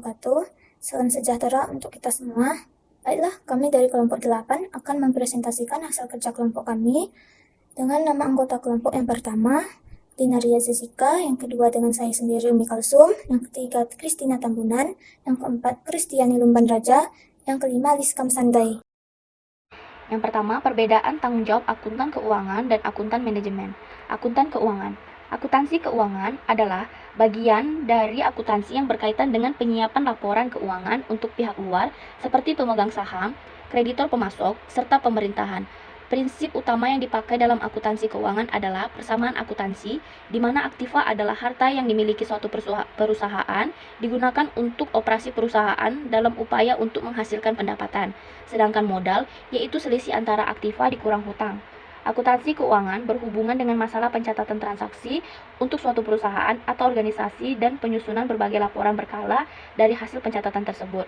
wabarakatuh. Salam sejahtera untuk kita semua. Baiklah, kami dari kelompok 8 akan mempresentasikan hasil kerja kelompok kami dengan nama anggota kelompok yang pertama, Linaria Zezika, yang kedua dengan saya sendiri Umi Kalsum, yang ketiga Kristina Tambunan, yang keempat Kristiani Lumban Raja, yang kelima Liskam Sandai. Yang pertama, perbedaan tanggung jawab akuntan keuangan dan akuntan manajemen. Akuntan keuangan. Akuntansi keuangan adalah bagian dari akuntansi yang berkaitan dengan penyiapan laporan keuangan untuk pihak luar seperti pemegang saham, kreditor pemasok, serta pemerintahan. Prinsip utama yang dipakai dalam akuntansi keuangan adalah persamaan akuntansi, di mana aktiva adalah harta yang dimiliki suatu perusahaan digunakan untuk operasi perusahaan dalam upaya untuk menghasilkan pendapatan, sedangkan modal yaitu selisih antara aktiva dikurang hutang. Akuntansi keuangan berhubungan dengan masalah pencatatan transaksi untuk suatu perusahaan atau organisasi dan penyusunan berbagai laporan berkala dari hasil pencatatan tersebut.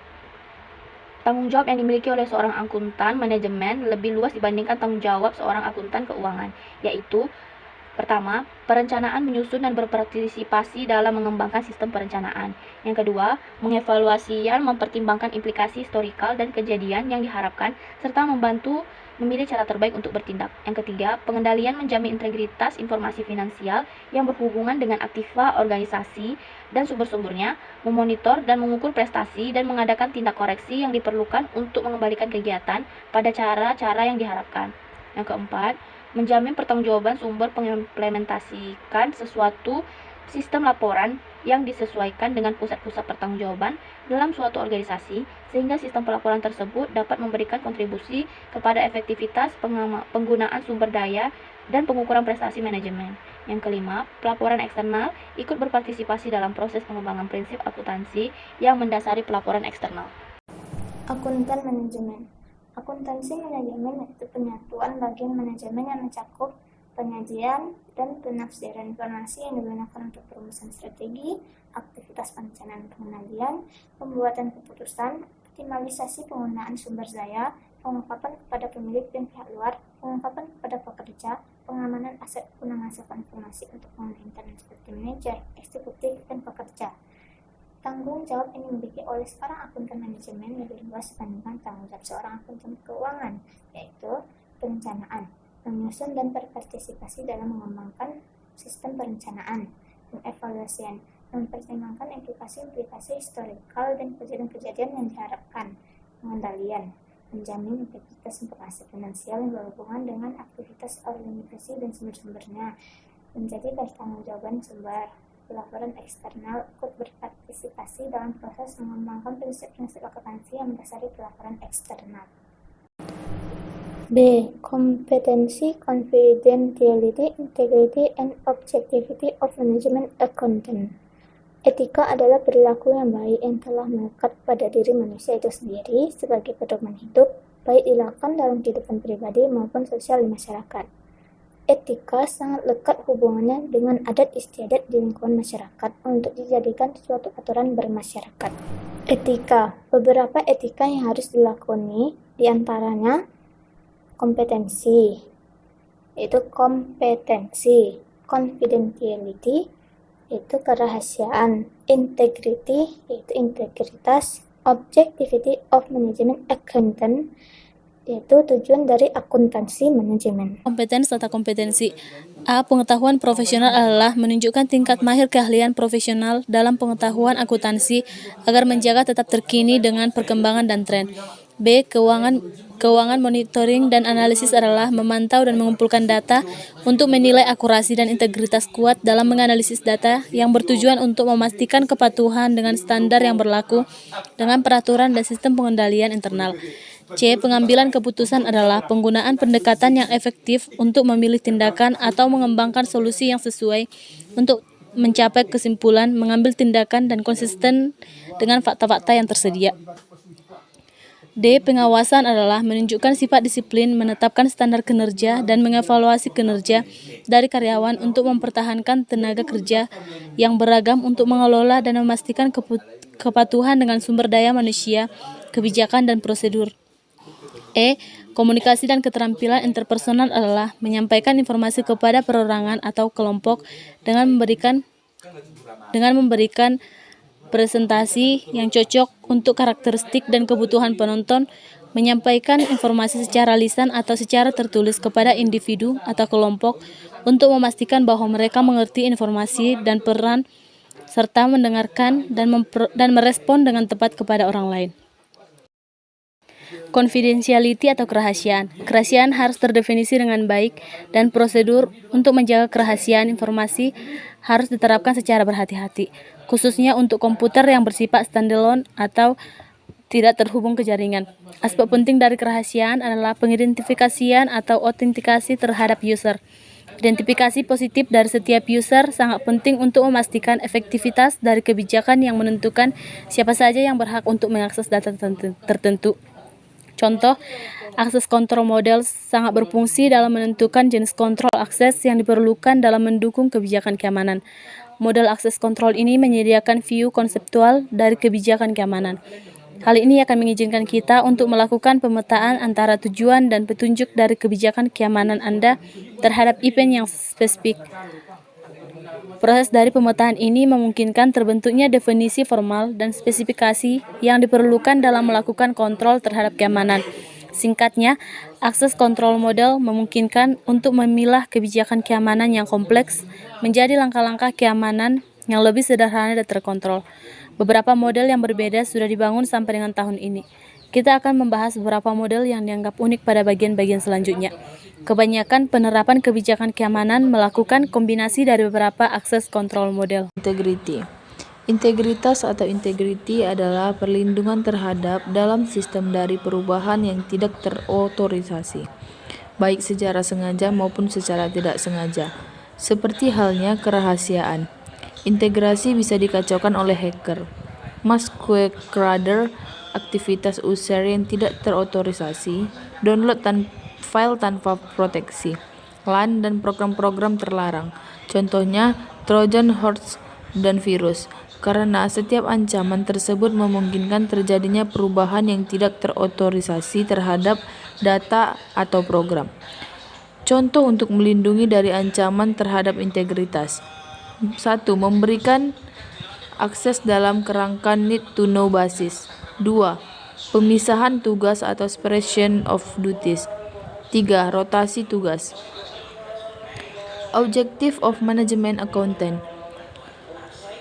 Tanggung jawab yang dimiliki oleh seorang akuntan manajemen lebih luas dibandingkan tanggung jawab seorang akuntan keuangan, yaitu pertama, perencanaan, menyusun, dan berpartisipasi dalam mengembangkan sistem perencanaan. Yang kedua, mengevaluasi dan mempertimbangkan implikasi historikal dan kejadian yang diharapkan, serta membantu memilih cara terbaik untuk bertindak. Yang ketiga, pengendalian menjamin integritas informasi finansial yang berhubungan dengan aktiva organisasi dan sumber-sumbernya, memonitor dan mengukur prestasi dan mengadakan tindak koreksi yang diperlukan untuk mengembalikan kegiatan pada cara-cara yang diharapkan. Yang keempat, menjamin pertanggungjawaban sumber mengimplementasikan sesuatu sistem laporan yang disesuaikan dengan pusat-pusat pertanggungjawaban dalam suatu organisasi, sehingga sistem pelaporan tersebut dapat memberikan kontribusi kepada efektivitas penggunaan sumber daya dan pengukuran prestasi manajemen. Yang kelima, pelaporan eksternal ikut berpartisipasi dalam proses pengembangan prinsip akuntansi yang mendasari pelaporan eksternal. Akuntan manajemen. Akuntansi manajemen yaitu penyatuan bagian manajemen yang mencakup penyajian dan penafsiran informasi yang digunakan untuk perumusan strategi, aktivitas perencanaan pengendalian, pembuatan keputusan, optimalisasi penggunaan sumber daya, pengungkapan kepada pemilik dan pihak luar, pengungkapan kepada pekerja, pengamanan aset guna menghasilkan informasi untuk pengguna internet seperti manajer, eksekutif, dan pekerja. Tanggung jawab yang dimiliki oleh seorang akuntan manajemen lebih luas dibandingkan tanggung jawab seorang akuntan keuangan, yaitu perencanaan, menyusun dan berpartisipasi dalam mengembangkan sistem perencanaan, pengevaluasian, mempertimbangkan implikasi-implikasi historikal dan kejadian-kejadian yang diharapkan, pengendalian, menjamin integritas informasi finansial yang berhubungan dengan aktivitas organisasi dan sumber-sumbernya, menjadi pertanggungjawaban sumber. Pelaporan eksternal ikut berpartisipasi dalam proses mengembangkan prinsip-prinsip akuntansi yang mendasari pelaporan eksternal. B. Kompetensi, confidentiality, integrity, and objectivity of management accountant. Etika adalah perilaku yang baik yang telah melekat pada diri manusia itu sendiri sebagai pedoman hidup, baik dilakukan dalam kehidupan pribadi maupun sosial di masyarakat. Etika sangat lekat hubungannya dengan adat istiadat di lingkungan masyarakat untuk dijadikan suatu aturan bermasyarakat. Etika. Beberapa etika yang harus dilakoni diantaranya kompetensi, yaitu kompetensi, confidentiality, yaitu kerahasiaan, integrity, yaitu integritas, objectivity of management accountant, yaitu tujuan dari akuntansi manajemen. Kompeten serta kompetensi. A. Pengetahuan profesional adalah menunjukkan tingkat mahir keahlian profesional dalam pengetahuan akuntansi agar menjaga tetap terkini dengan perkembangan dan tren. B. Keuangan monitoring dan analisis adalah memantau dan mengumpulkan data untuk menilai akurasi dan integritas kuat dalam menganalisis data yang bertujuan untuk memastikan kepatuhan dengan standar yang berlaku dengan peraturan dan sistem pengendalian internal. C. Pengambilan keputusan adalah penggunaan pendekatan yang efektif untuk memilih tindakan atau mengembangkan solusi yang sesuai untuk mencapai kesimpulan, mengambil tindakan dan konsisten dengan fakta-fakta yang tersedia. D. Pengawasan adalah menunjukkan sifat disiplin, menetapkan standar kinerja, dan mengevaluasi kinerja dari karyawan untuk mempertahankan tenaga kerja yang beragam untuk mengelola dan memastikan kepatuhan dengan sumber daya manusia, kebijakan, dan prosedur. E. Komunikasi dan keterampilan interpersonal adalah menyampaikan informasi kepada perorangan atau kelompok dengan memberikan presentasi yang cocok untuk karakteristik dan kebutuhan penonton, menyampaikan informasi secara lisan atau secara tertulis kepada individu atau kelompok untuk memastikan bahwa mereka mengerti informasi dan peran serta mendengarkan dan merespon dengan tepat kepada orang lain. Confidentiality atau kerahasiaan. Kerahasiaan harus terdefinisi dengan baik dan prosedur untuk menjaga kerahasiaan informasi harus diterapkan secara berhati-hati, khususnya untuk komputer yang bersifat standalone atau tidak terhubung ke jaringan. Aspek penting dari kerahasiaan adalah pengidentifikasian atau autentikasi terhadap user. Identifikasi positif dari setiap user sangat penting untuk memastikan efektivitas dari kebijakan yang menentukan siapa saja yang berhak untuk mengakses data tertentu. Contoh, akses kontrol model sangat berfungsi dalam menentukan jenis kontrol akses yang diperlukan dalam mendukung kebijakan keamanan. Model akses kontrol ini menyediakan view konseptual dari kebijakan keamanan. Hal ini akan mengizinkan kita untuk melakukan pemetaan antara tujuan dan petunjuk dari kebijakan keamanan Anda terhadap event yang spesifik. Proses dari pemetaan ini memungkinkan terbentuknya definisi formal dan spesifikasi yang diperlukan dalam melakukan kontrol terhadap keamanan. Singkatnya, akses kontrol model memungkinkan untuk memilah kebijakan keamanan yang kompleks menjadi langkah-langkah keamanan yang lebih sederhana dan terkontrol. Beberapa model yang berbeda sudah dibangun sampai dengan tahun ini. Kita akan membahas beberapa model yang dianggap unik pada bagian-bagian selanjutnya. Kebanyakan penerapan kebijakan keamanan melakukan kombinasi dari beberapa akses kontrol model. Integrity. Integritas atau integrity adalah perlindungan terhadap dalam sistem dari perubahan yang tidak terotorisasi, baik secara sengaja maupun secara tidak sengaja. Seperti halnya kerahasiaan. Integrasi bisa dikacaukan oleh hacker, masquerader, aktivitas user yang tidak terotorisasi, download file tanpa proteksi, LAN dan program-program terlarang. Contohnya Trojan horse dan virus. Karena setiap ancaman tersebut memungkinkan terjadinya perubahan yang tidak terotorisasi terhadap data atau program. Contoh untuk melindungi dari ancaman terhadap integritas. 1. Memberikan akses dalam kerangka need-to-know basis. 2. Pemisahan tugas atau separation of duties. 3. Rotasi tugas. Objective of Management Accountant.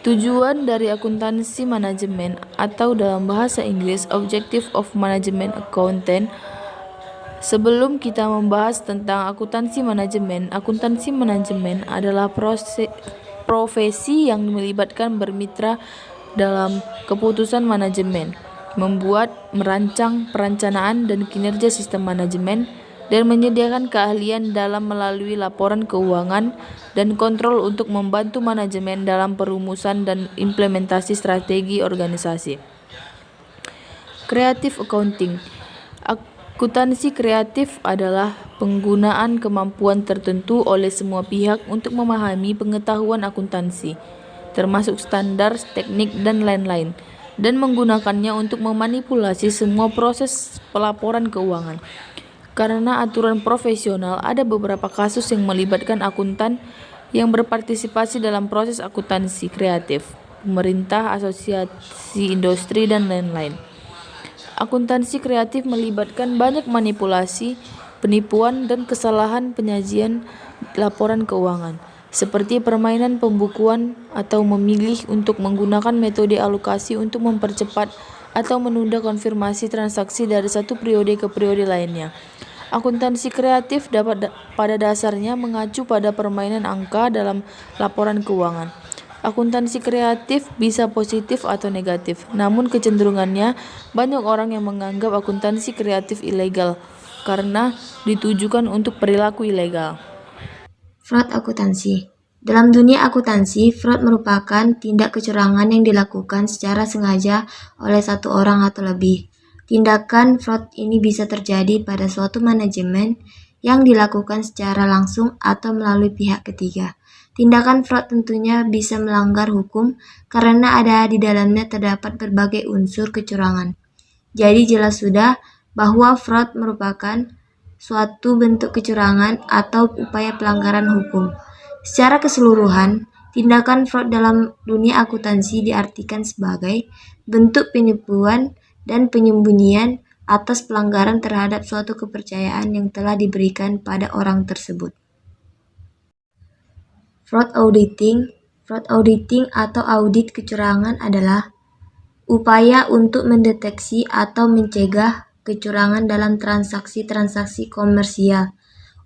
Tujuan dari akuntansi manajemen atau dalam bahasa Inggris Objective of Management Accountant. Sebelum kita membahas tentang akuntansi manajemen adalah profesi yang melibatkan bermitra dalam keputusan manajemen, membuat, merancang, perencanaan dan kinerja sistem manajemen, dan menyediakan keahlian dalam melalui laporan keuangan dan kontrol untuk membantu manajemen dalam perumusan dan implementasi strategi organisasi. Creative Accounting. Akuntansi kreatif adalah penggunaan kemampuan tertentu oleh semua pihak untuk memahami pengetahuan akuntansi, termasuk standar, teknik, dan lain-lain, dan menggunakannya untuk memanipulasi semua proses pelaporan keuangan. Karena aturan profesional, ada beberapa kasus yang melibatkan akuntan yang berpartisipasi dalam proses akuntansi kreatif, pemerintah, asosiasi industri, dan lain-lain. Akuntansi kreatif melibatkan banyak manipulasi, penipuan, dan kesalahan penyajian laporan keuangan, seperti permainan pembukuan atau memilih untuk menggunakan metode alokasi untuk mempercepat atau menunda konfirmasi transaksi dari satu periode ke periode lainnya. Akuntansi kreatif dapat pada dasarnya mengacu pada permainan angka dalam laporan keuangan. Akuntansi kreatif bisa positif atau negatif, namun kecenderungannya banyak orang yang menganggap akuntansi kreatif ilegal karena ditujukan untuk perilaku ilegal. Fraud akuntansi. Dalam dunia akuntansi, fraud merupakan tindak kecurangan yang dilakukan secara sengaja oleh satu orang atau lebih. Tindakan fraud ini bisa terjadi pada suatu manajemen yang dilakukan secara langsung atau melalui pihak ketiga. Tindakan fraud tentunya bisa melanggar hukum karena ada di dalamnya terdapat berbagai unsur kecurangan. Jadi jelas sudah bahwa fraud merupakan suatu bentuk kecurangan atau upaya pelanggaran hukum. Secara keseluruhan, Tindakan fraud dalam dunia akuntansi diartikan sebagai bentuk penipuan dan penyembunyian atas pelanggaran terhadap suatu kepercayaan yang telah diberikan pada orang tersebut. Fraud auditing atau audit kecurangan adalah upaya untuk mendeteksi atau mencegah kecurangan dalam transaksi-transaksi komersial.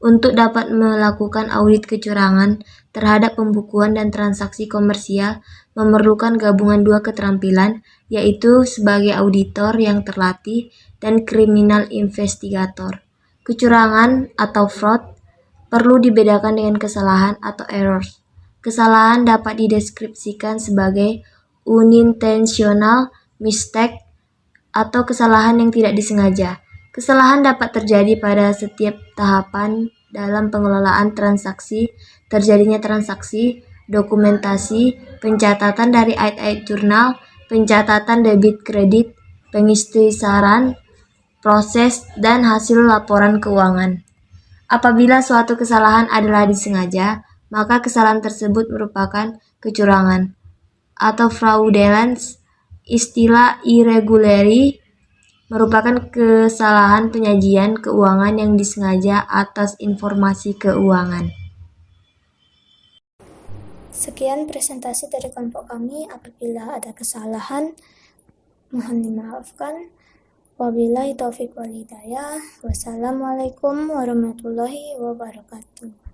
Untuk dapat melakukan audit kecurangan terhadap pembukuan dan transaksi komersial memerlukan gabungan dua keterampilan, yaitu sebagai auditor yang terlatih dan kriminal investigator. Kecurangan atau fraud perlu dibedakan dengan kesalahan atau errors. Kesalahan dapat dideskripsikan sebagai unintentional mistake atau kesalahan yang tidak disengaja. Kesalahan dapat terjadi pada setiap tahapan dalam pengelolaan transaksi, terjadinya transaksi, dokumentasi, pencatatan dari ayat-ayat jurnal, pencatatan debit kredit, pengistisaran, proses, dan hasil laporan keuangan. Apabila suatu kesalahan adalah disengaja, maka kesalahan tersebut merupakan kecurangan atau fraudulence. Istilah irregularity merupakan kesalahan penyajian keuangan yang disengaja atas informasi keuangan. Sekian presentasi dari kelompok kami. Apabila ada kesalahan, mohon dimaafkan. Wabillahi taufiq wal hidayah. Wassalamualaikum warahmatullahi wabarakatuh.